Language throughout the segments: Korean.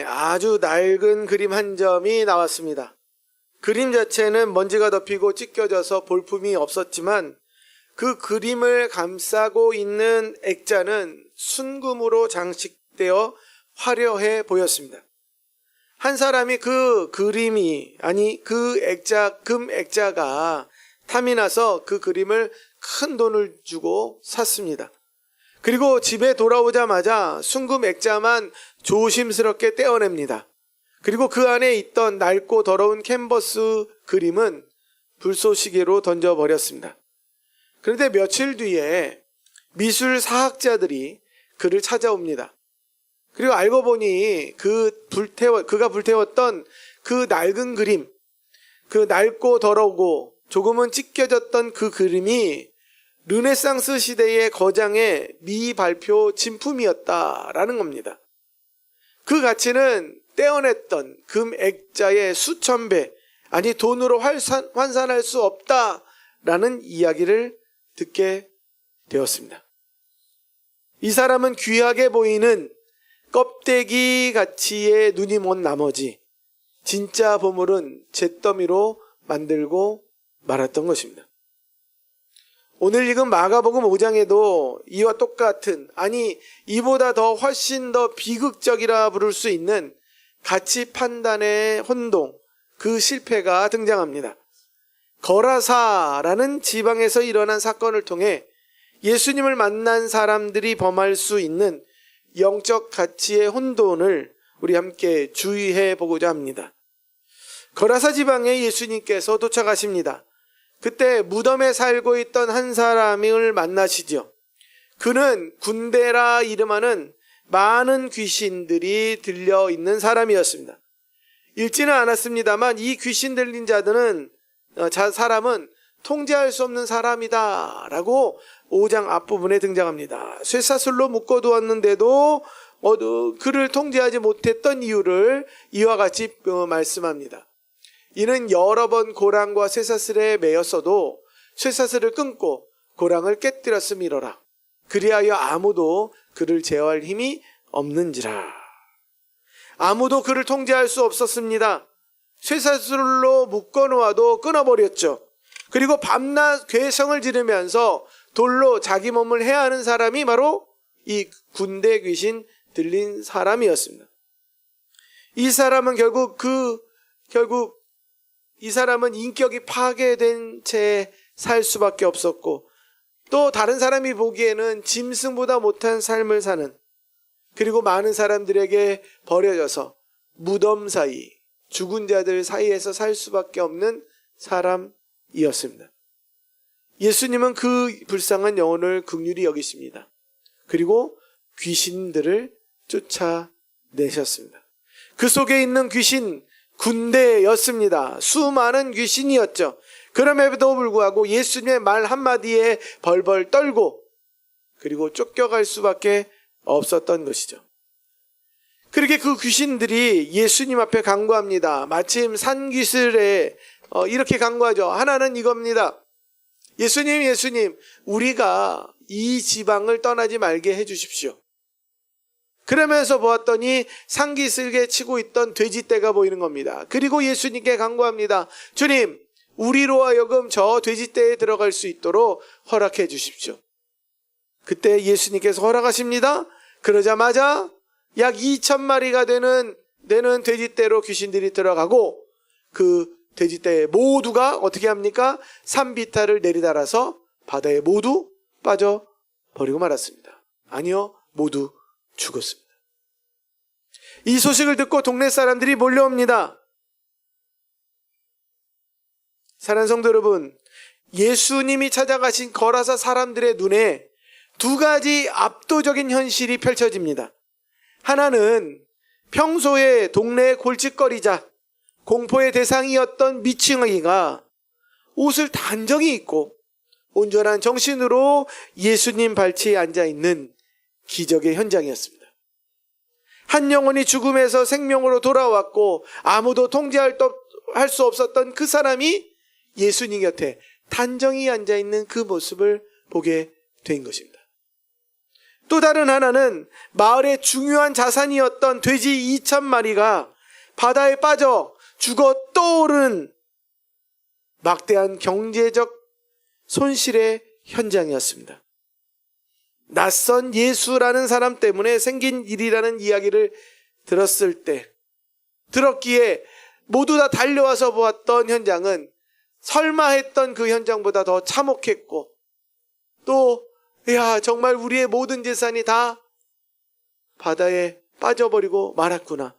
아주 낡은 그림 한 점이 나왔습니다. 그림 자체는 먼지가 덮이고 찢겨져서 볼품이 없었지만 그 그림을 감싸고 있는 액자는 순금으로 장식되어 화려해 보였습니다. 한 사람이 그 금 액자가 탐이 나서 그 그림을 큰 돈을 주고 샀습니다. 그리고 집에 돌아오자마자 순금 액자만 조심스럽게 떼어냅니다. 그리고 그 안에 있던 낡고 더러운 캔버스 그림은 불쏘시개로 던져버렸습니다. 그런데 며칠 뒤에 미술 사학자들이 그를 찾아옵니다. 그리고 알고 보니 그가 불태웠던 그 낡은 그림, 그 낡고 더러우고 조금은 찢겨졌던 그 그림이 르네상스 시대의 거장의 미발표 진품이었다라는 겁니다. 그 가치는 떼어냈던 금 액자의 수천 배, 아니 돈으로 환산할 수 없다라는 이야기를 듣게 되었습니다. 이 사람은 귀하게 보이는 껍데기 가치에 눈이 먼 나머지 진짜 보물은 잿더미로 만들고 말았던 것입니다. 오늘 읽은 마가복음 5장에도 이와 똑같은, 아니 이보다 더 훨씬 더 비극적이라 부를 수 있는 가치 판단의 혼동, 그 실패가 등장합니다. 거라사라는 지방에서 일어난 사건을 통해 예수님을 만난 사람들이 범할 수 있는 영적 가치의 혼돈을 우리 함께 주의해 보고자 합니다. 거라사 지방에 예수님께서 도착하십니다. 그때 무덤에 살고 있던 한 사람을 만나시죠. 그는 군대라 이름하는 많은 귀신들이 들려있는 사람이었습니다. 읽지는 않았습니다만 이 귀신 들린 사람은 통제할 수 없는 사람이다 라고 5장 앞부분에 등장합니다. 쇠사슬로 묶어두었는데도 그를 통제하지 못했던 이유를 이와 같이 말씀합니다. 이는 여러 번 고랑과 쇠사슬에 매였어도 쇠사슬을 끊고 고랑을 깨뜨렸음이로라. 그리하여 아무도 그를 제어할 힘이 없는지라. 아무도 그를 통제할 수 없었습니다. 쇠사슬로 묶어놓아도 끊어버렸죠. 그리고 밤낮 괴성을 지르면서 돌로 자기 몸을 해하는 사람이 바로 이 군대 귀신 들린 사람이었습니다. 이 사람은 결국 이 사람은 인격이 파괴된 채 살 수밖에 없었고, 또 다른 사람이 보기에는 짐승보다 못한 삶을 사는, 그리고 많은 사람들에게 버려져서 무덤 사이, 죽은 자들 사이에서 살 수밖에 없는 사람이었습니다. 예수님은 그 불쌍한 영혼을 긍휼히 여기십니다. 그리고 귀신들을 쫓아내셨습니다. 그 속에 있는 귀신, 군대였습니다. 수많은 귀신이었죠. 그럼에도 불구하고 예수님의 말 한마디에 벌벌 떨고 그리고 쫓겨갈 수밖에 없었던 것이죠. 그렇게 그 귀신들이 예수님 앞에 간구합니다. 마침 산기슭에 이렇게 간구하죠. 하나는 이겁니다. 예수님, 우리가 이 지방을 떠나지 말게 해주십시오. 그러면서 보았더니 산기슭에 치고 있던 돼지떼가 보이는 겁니다. 그리고 예수님께 간구합니다. 주님, 우리로 하여금 저 돼지떼에 들어갈 수 있도록 허락해 주십시오. 그때 예수님께서 허락하십니다. 그러자마자 약 2,000마리가 되는 돼지떼로 귀신들이 들어가고 그 돼지떼 모두가 어떻게 합니까? 산비탈을 내리달아서 바다에 모두 빠져버리고 말았습니다. 아니요, 모두 죽었습니다. 이 소식을 듣고 동네 사람들이 몰려옵니다. 사랑하는 성도 여러분, 예수님이 찾아가신 거라사 사람들의 눈에 두 가지 압도적인 현실이 펼쳐집니다. 하나는 평소에 동네의 골칫거리자 공포의 대상이었던 미칭아기가 옷을 단정히 입고 온전한 정신으로 예수님 발치에 앉아있는 기적의 현장이었습니다. 한 영혼이 죽음에서 생명으로 돌아왔고 아무도 통제할 수 없었던 그 사람이 예수님 곁에 단정히 앉아있는 그 모습을 보게 된 것입니다. 또 다른 하나는 마을의 중요한 자산이었던 돼지 2,000마리가 바다에 빠져 죽어 떠오르는 막대한 경제적 손실의 현장이었습니다. 낯선 예수라는 사람 때문에 생긴 일이라는 이야기를 들었기에 모두 다 달려와서 보았던 현장은 설마 했던 그 현장보다 더 참혹했고, 또 정말 우리의 모든 재산이 다 바다에 빠져버리고 말았구나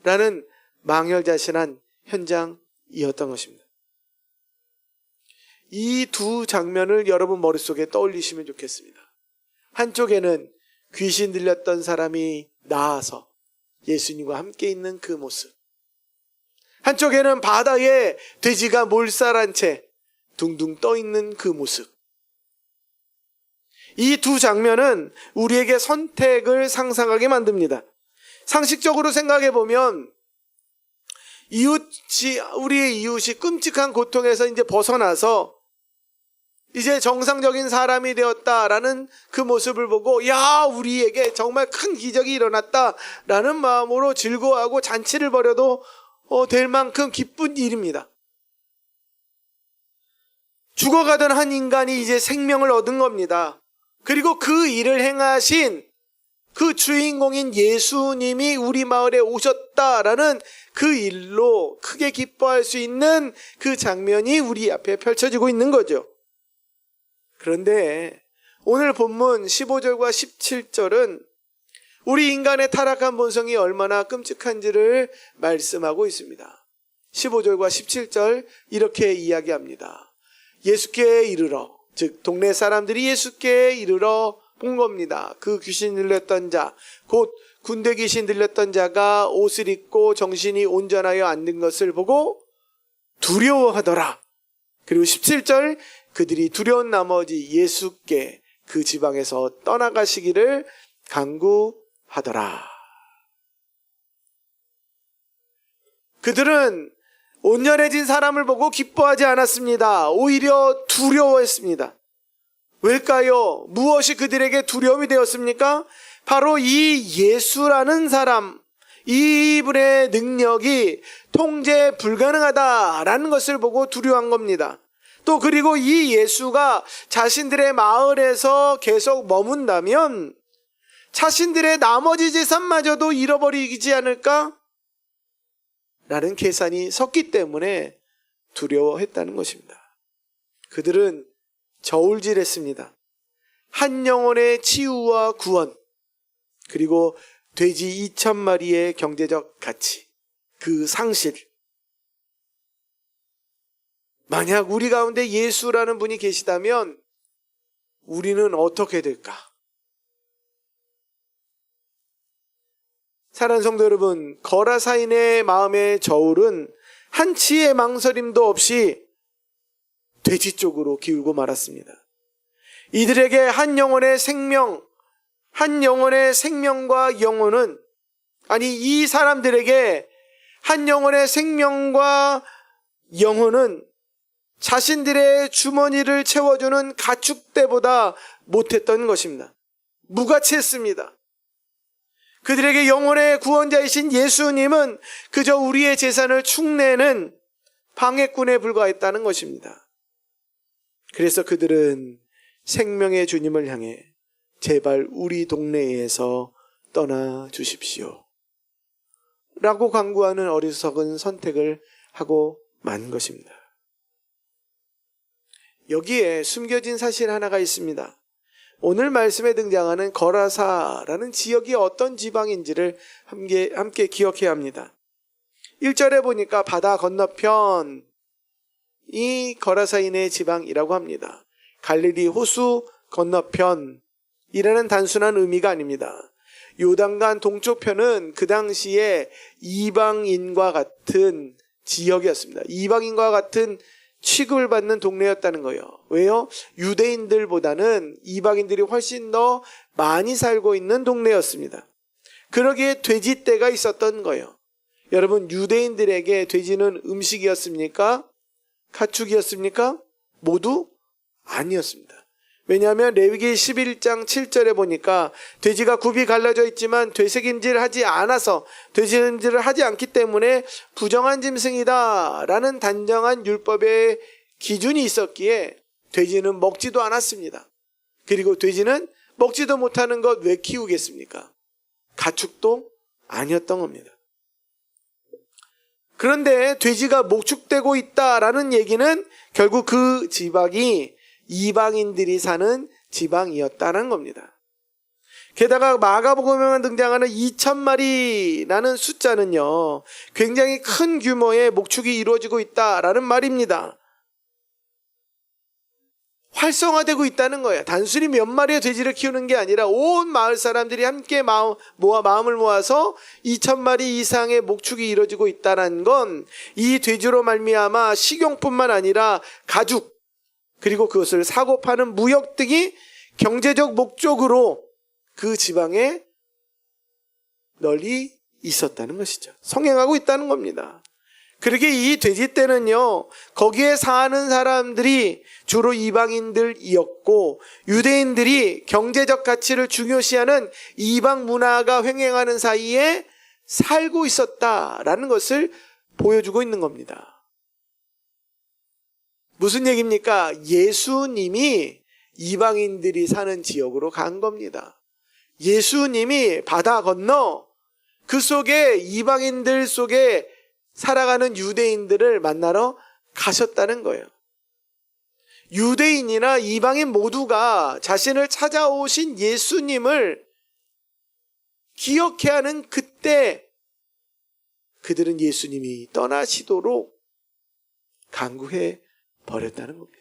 라는 망연자실한 현장이었던 것입니다. 이 두 장면을 여러분 머릿속에 떠올리시면 좋겠습니다. 한쪽에는 귀신 들렸던 사람이 나아서 예수님과 함께 있는 그 모습, 한쪽에는 바다에 돼지가 몰살한 채 둥둥 떠 있는 그 모습. 이 두 장면은 우리에게 선택을 상상하게 만듭니다. 상식적으로 생각해 보면 우리의 이웃이 끔찍한 고통에서 이제 벗어나서 이제 정상적인 사람이 되었다라는 그 모습을 보고 우리에게 정말 큰 기적이 일어났다라는 마음으로 즐거워하고 잔치를 벌여도 될 만큼 기쁜 일입니다. 죽어가던 한 인간이 이제 생명을 얻은 겁니다. 그리고 그 일을 행하신 그 주인공인 예수님이 우리 마을에 오셨다라는 그 일로 크게 기뻐할 수 있는 그 장면이 우리 앞에 펼쳐지고 있는 거죠. 그런데 오늘 본문 15절과 17절은 우리 인간의 타락한 본성이 얼마나 끔찍한지를 말씀하고 있습니다. 15절과 17절 이렇게 이야기합니다. 예수께 이르러, 즉 동네 사람들이 예수께 이르러 본 겁니다. 그 귀신 들렸던 자, 곧 군대 귀신 들렸던 자가 옷을 입고 정신이 온전하여 앉는 것을 보고 두려워하더라. 그리고 17절, 그들이 두려운 나머지 예수께 그 지방에서 떠나가시기를 간구하더라. 그들은 온전해진 사람을 보고 기뻐하지 않았습니다. 오히려 두려워했습니다. 왜일까요? 무엇이 그들에게 두려움이 되었습니까? 바로 이 예수라는 사람, 이분의 능력이 통제 불가능하다라는 것을 보고 두려워한 겁니다. 또 그리고 이 예수가 자신들의 마을에서 계속 머문다면 자신들의 나머지 재산마저도 잃어버리지 않을까? 라는 계산이 섰기 때문에 두려워했다는 것입니다. 그들은 저울질했습니다. 한 영혼의 치유와 구원, 그리고 돼지 2,000마리의 경제적 가치, 그 상실. 만약 우리 가운데 예수라는 분이 계시다면 우리는 어떻게 될까? 사랑하는 성도 여러분, 거라사인의 마음의 저울은 한치의 망설임도 없이 돼지 쪽으로 기울고 말았습니다. 이들에게 한 영혼의 생명과 영혼은, 이 사람들에게 한 영혼의 생명과 영혼은 자신들의 주머니를 채워주는 가축대보다 못했던 것입니다. 무가치했습니다. 그들에게 영혼의 구원자이신 예수님은 그저 우리의 재산을 축내는 방해꾼에 불과했다는 것입니다. 그래서 그들은 생명의 주님을 향해 제발 우리 동네에서 떠나 주십시오 라고 간구하는 어리석은 선택을 하고 만 것입니다. 여기에 숨겨진 사실 하나가 있습니다. 오늘 말씀에 등장하는 거라사라는 지역이 어떤 지방인지를 함께 기억해야 합니다. 1절에 보니까 바다 건너편, 이 거라사인의 지방이라고 합니다. 갈릴리 호수 건너편이라는 단순한 의미가 아닙니다. 요단강 동쪽편은 그 당시에 이방인과 같은 지역이었습니다. 이방인과 같은 취급을 받는 동네였다는 거예요. 왜요? 유대인들보다는 이방인들이 훨씬 더 많이 살고 있는 동네였습니다. 그러기에 돼지떼가 있었던 거예요. 여러분, 유대인들에게 돼지는 음식이었습니까? 가축이었습니까? 모두 아니었습니다. 왜냐하면 레위기 11장 7절에 보니까 돼지가 굽이 갈라져 있지만 되새김질을 하지 않아서 되새김질을 하지 않기 때문에 부정한 짐승이다 라는 단정한 율법의 기준이 있었기에 돼지는 먹지도 않았습니다. 그리고 돼지는 먹지도 못하는 것 왜 키우겠습니까? 가축도 아니었던 겁니다. 그런데 돼지가 목축되고 있다라는 얘기는 결국 그 지방이 이방인들이 사는 지방이었다는 겁니다. 게다가 마가복음에만 등장하는 2,000마리라는 숫자는요, 굉장히 큰 규모의 목축이 이루어지고 있다라는 말입니다. 활성화되고 있다는 거예요. 단순히 몇 마리의 돼지를 키우는 게 아니라 온 마을 사람들이 함께 마음을 모아서 2,000마리 이상의 목축이 이루어지고 있다는 건 이 돼지로 말미암아 식용뿐만 아니라 가죽, 그리고 그것을 사고 파는 무역 등이 경제적 목적으로 그 지방에 널리 있었다는 것이죠. 성행하고 있다는 겁니다. 그러게 이 돼지 떼는요, 거기에 사는 사람들이 주로 이방인들이었고 유대인들이 경제적 가치를 중요시하는 이방 문화가 횡행하는 사이에 살고 있었다라는 것을 보여주고 있는 겁니다. 무슨 얘기입니까? 예수님이 이방인들이 사는 지역으로 간 겁니다. 예수님이 바다 건너 그 속에 이방인들 속에 살아가는 유대인들을 만나러 가셨다는 거예요. 유대인이나 이방인 모두가 자신을 찾아오신 예수님을 기억해야 하는 그때 그들은 예수님이 떠나시도록 간구해 버렸다는 겁니다.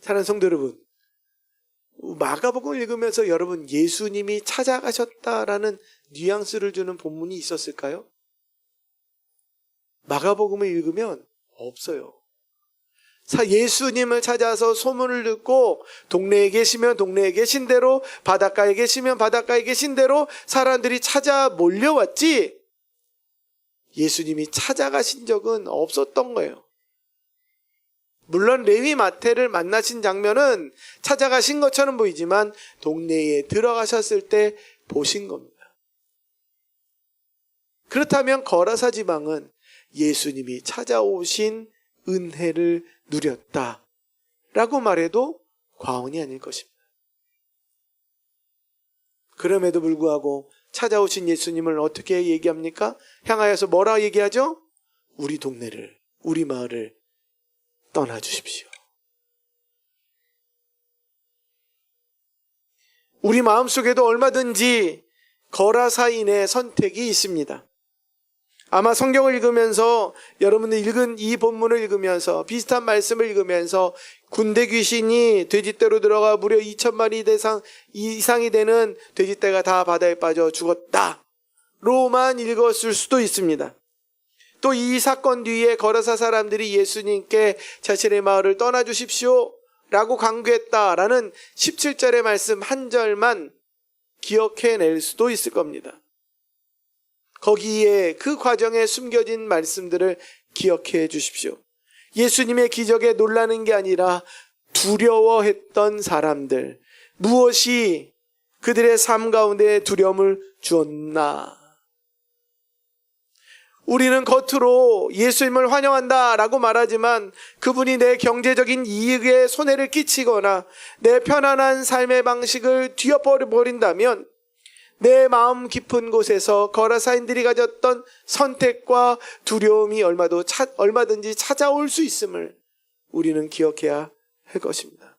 사랑하는 성도 여러분, 마가복음을 읽으면서 여러분 예수님이 찾아가셨다라는 뉘앙스를 주는 본문이 있었을까요? 마가복음을 읽으면 없어요. 예수님을 찾아서 소문을 듣고 동네에 계시면 동네에 계신 대로, 바닷가에 계시면 바닷가에 계신 대로 사람들이 찾아 몰려왔지 예수님이 찾아가신 적은 없었던 거예요. 물론 레위 마태를 만나신 장면은 찾아가신 것처럼 보이지만 동네에 들어가셨을 때 보신 겁니다. 그렇다면 거라사 지방은 예수님이 찾아오신 은혜를 누렸다라고 말해도 과언이 아닐 것입니다. 그럼에도 불구하고 찾아오신 예수님을 어떻게 얘기합니까? 향하여서 뭐라 얘기하죠? 우리 동네를, 우리 마을을 떠나주십시오. 우리 마음속에도 얼마든지 거라사인의 선택이 있습니다. 아마 성경을 읽으면서 여러분들 읽은 이 본문을 읽으면서 비슷한 말씀을 읽으면서 군대 귀신이 돼지떼로 들어가 무려 2,000마리 이상이 되는 돼지떼가 다 바다에 빠져 죽었다로만 읽었을 수도 있습니다. 또 이 사건 뒤에 거라사 사람들이 예수님께 자신의 마을을 떠나주십시오 라고 강구했다라는 17절의 말씀 한 절만 기억해낼 수도 있을 겁니다. 거기에 그 과정에 숨겨진 말씀들을 기억해 주십시오. 예수님의 기적에 놀라는 게 아니라 두려워했던 사람들, 무엇이 그들의 삶 가운데 두려움을 주었나? 우리는 겉으로 예수님을 환영한다라고 말하지만 그분이 내 경제적인 이익에 손해를 끼치거나 내 편안한 삶의 방식을 뒤엎어버린다면 내 마음 깊은 곳에서 거라사인들이 가졌던 선택과 두려움이 얼마든지 찾아올 수 있음을 우리는 기억해야 할 것입니다.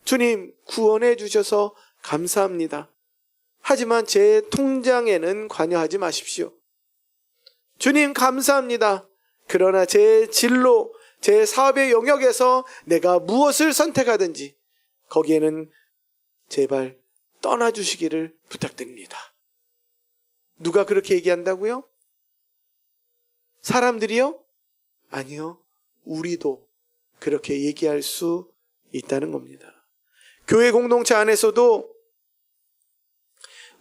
주님, 구원해 주셔서 감사합니다. 하지만 제 통장에는 관여하지 마십시오. 주님, 감사합니다. 그러나 제 진로, 제 사업의 영역에서 내가 무엇을 선택하든지 거기에는 제발 떠나주시기를 부탁드립니다. 누가 그렇게 얘기한다고요? 사람들이요? 아니요. 우리도 그렇게 얘기할 수 있다는 겁니다. 교회 공동체 안에서도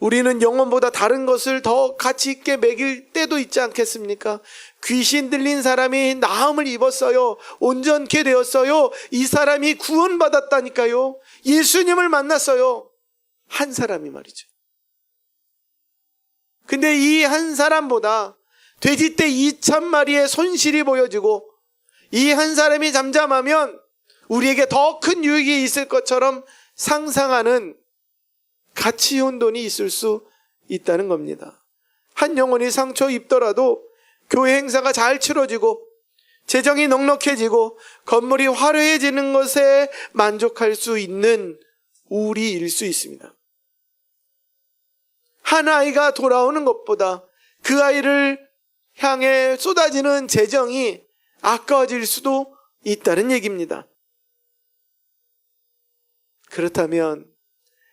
우리는 영혼보다 다른 것을 더 가치 있게 매길 때도 있지 않겠습니까? 귀신 들린 사람이 나음을 입었어요. 온전케 되었어요. 이 사람이 구원받았다니까요. 예수님을 만났어요. 한 사람이 말이죠. 근데 이 한 사람보다 돼지떼 2,000마리의 손실이 보여지고 이 한 사람이 잠잠하면 우리에게 더 큰 유익이 있을 것처럼 상상하는 가치 혼돈이 있을 수 있다는 겁니다. 한 영혼이 상처 입더라도 교회 행사가 잘 치러지고 재정이 넉넉해지고 건물이 화려해지는 것에 만족할 수 있는 우리일 수 있습니다. 한 아이가 돌아오는 것보다 그 아이를 향해 쏟아지는 재정이 아까워질 수도 있다는 얘기입니다. 그렇다면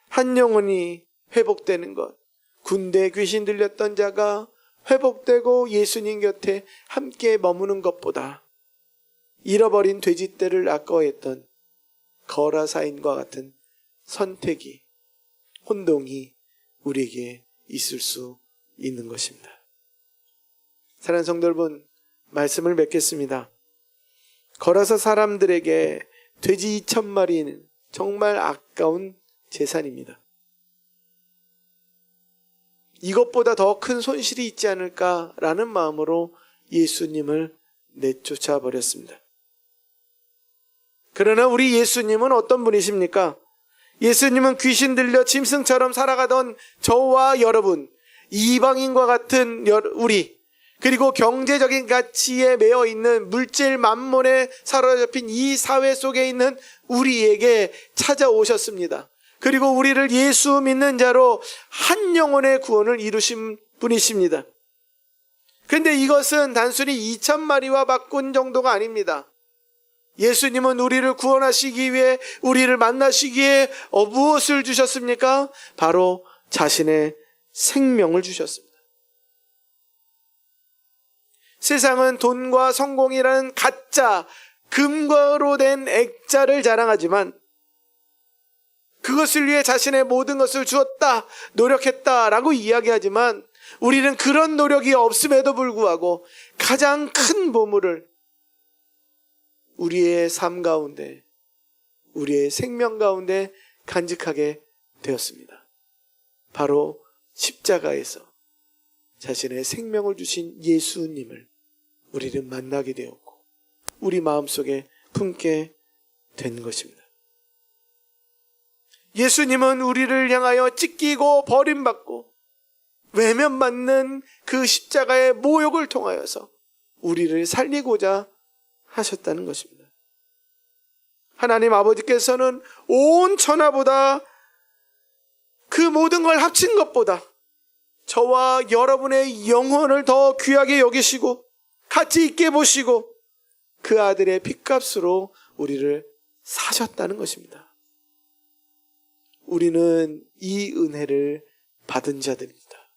한 영혼이 회복되는 것, 군대에 귀신 들렸던 자가 회복되고 예수님 곁에 함께 머무는 것보다 잃어버린 돼지떼를 아까워했던 거라사인과 같은 선택이, 혼동이 우리에게 있을 수 있는 것입니다. 사랑하는 성도 여러분, 말씀을 맺겠습니다. 거라사 사람들에게 돼지 2,000마리는 정말 아까운 재산입니다. 이것보다 더 큰 손실이 있지 않을까라는 마음으로 예수님을 내쫓아 버렸습니다. 그러나 우리 예수님은 어떤 분이십니까? 예수님은 귀신 들려 짐승처럼 살아가던 저와 여러분, 이방인과 같은 우리, 그리고 경제적인 가치에 매여 있는 물질 만몬에 사로잡힌 이 사회 속에 있는 우리에게 찾아오셨습니다. 그리고 우리를 예수 믿는 자로 한 영혼의 구원을 이루신 분이십니다. 그런데 이것은 단순히 2,000마리와 바꾼 정도가 아닙니다. 예수님은 우리를 구원하시기 위해, 우리를 만나시기 위해 무엇을 주셨습니까? 바로 자신의 생명을 주셨습니다. 세상은 돈과 성공이라는 가짜, 금거로 된 액자를 자랑하지만 그것을 위해 자신의 모든 것을 주었다, 노력했다라고 이야기하지만 우리는 그런 노력이 없음에도 불구하고 가장 큰 보물을 우리의 삶 가운데, 우리의 생명 가운데 간직하게 되었습니다. 바로 십자가에서 자신의 생명을 주신 예수님을 우리는 만나게 되었고 우리 마음속에 품게 된 것입니다. 예수님은 우리를 향하여 찢기고 버림받고 외면받는 그 십자가의 모욕을 통하여서 우리를 살리고자 하셨다는 것입니다. 하나님 아버지께서는 온 천하보다 그 모든 걸 합친 것보다 저와 여러분의 영혼을 더 귀하게 여기시고 가치 있게 보시고 그 아들의 핏값으로 우리를 사셨다는 것입니다. 우리는 이 은혜를 받은 자들입니다.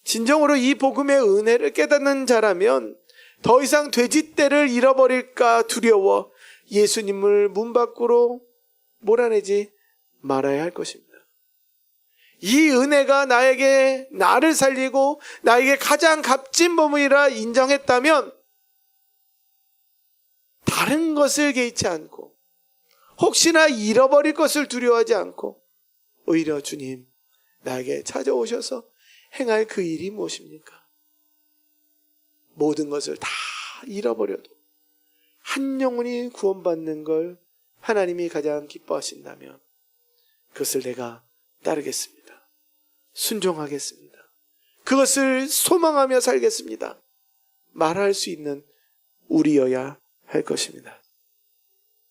진정으로 이 복음의 은혜를 깨닫는 자라면 더 이상 돼지떼를 잃어버릴까 두려워 예수님을 문 밖으로 몰아내지 말아야 할 것입니다. 이 은혜가 나를 살리고 나에게 가장 값진 보물이라 인정했다면 다른 것을 개의치 않고 혹시나 잃어버릴 것을 두려워하지 않고 오히려 주님, 나에게 찾아오셔서 행할 그 일이 무엇입니까? 모든 것을 다 잃어버려도 한 영혼이 구원받는 걸 하나님이 가장 기뻐하신다면 그것을 내가 따르겠습니다. 순종하겠습니다. 그것을 소망하며 살겠습니다. 말할 수 있는 우리여야 할 것입니다.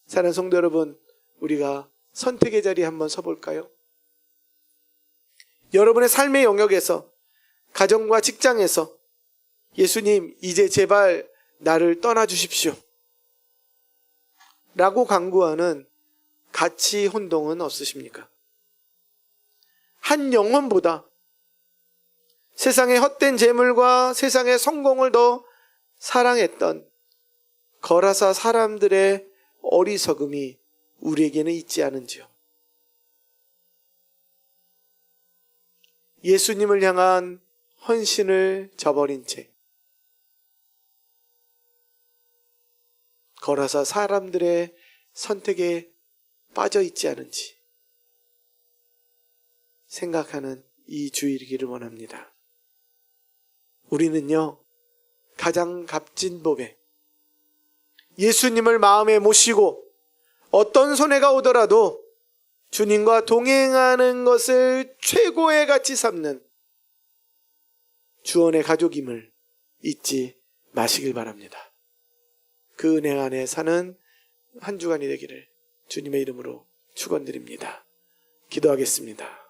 사랑하는 성도 여러분, 우리가 선택의 자리에 한번 서볼까요? 여러분의 삶의 영역에서, 가정과 직장에서 예수님, 이제 제발 나를 떠나주십시오 라고 간구하는 가치 혼동은 없으십니까? 한 영혼보다 세상의 헛된 재물과 세상의 성공을 더 사랑했던 거라사 사람들의 어리석음이 우리에게는 있지 않은지요? 예수님을 향한 헌신을 저버린 채 걸어서 사람들의 선택에 빠져 있지 않은지 생각하는 이 주일이기를 원합니다. 우리는요, 가장 값진 법에 예수님을 마음에 모시고 어떤 손해가 오더라도 주님과 동행하는 것을 최고의 가치 삼는 주원의 가족임을 잊지 마시길 바랍니다. 그 은혜 안에 사는 한 주간이 되기를 주님의 이름으로 축원드립니다. 기도하겠습니다.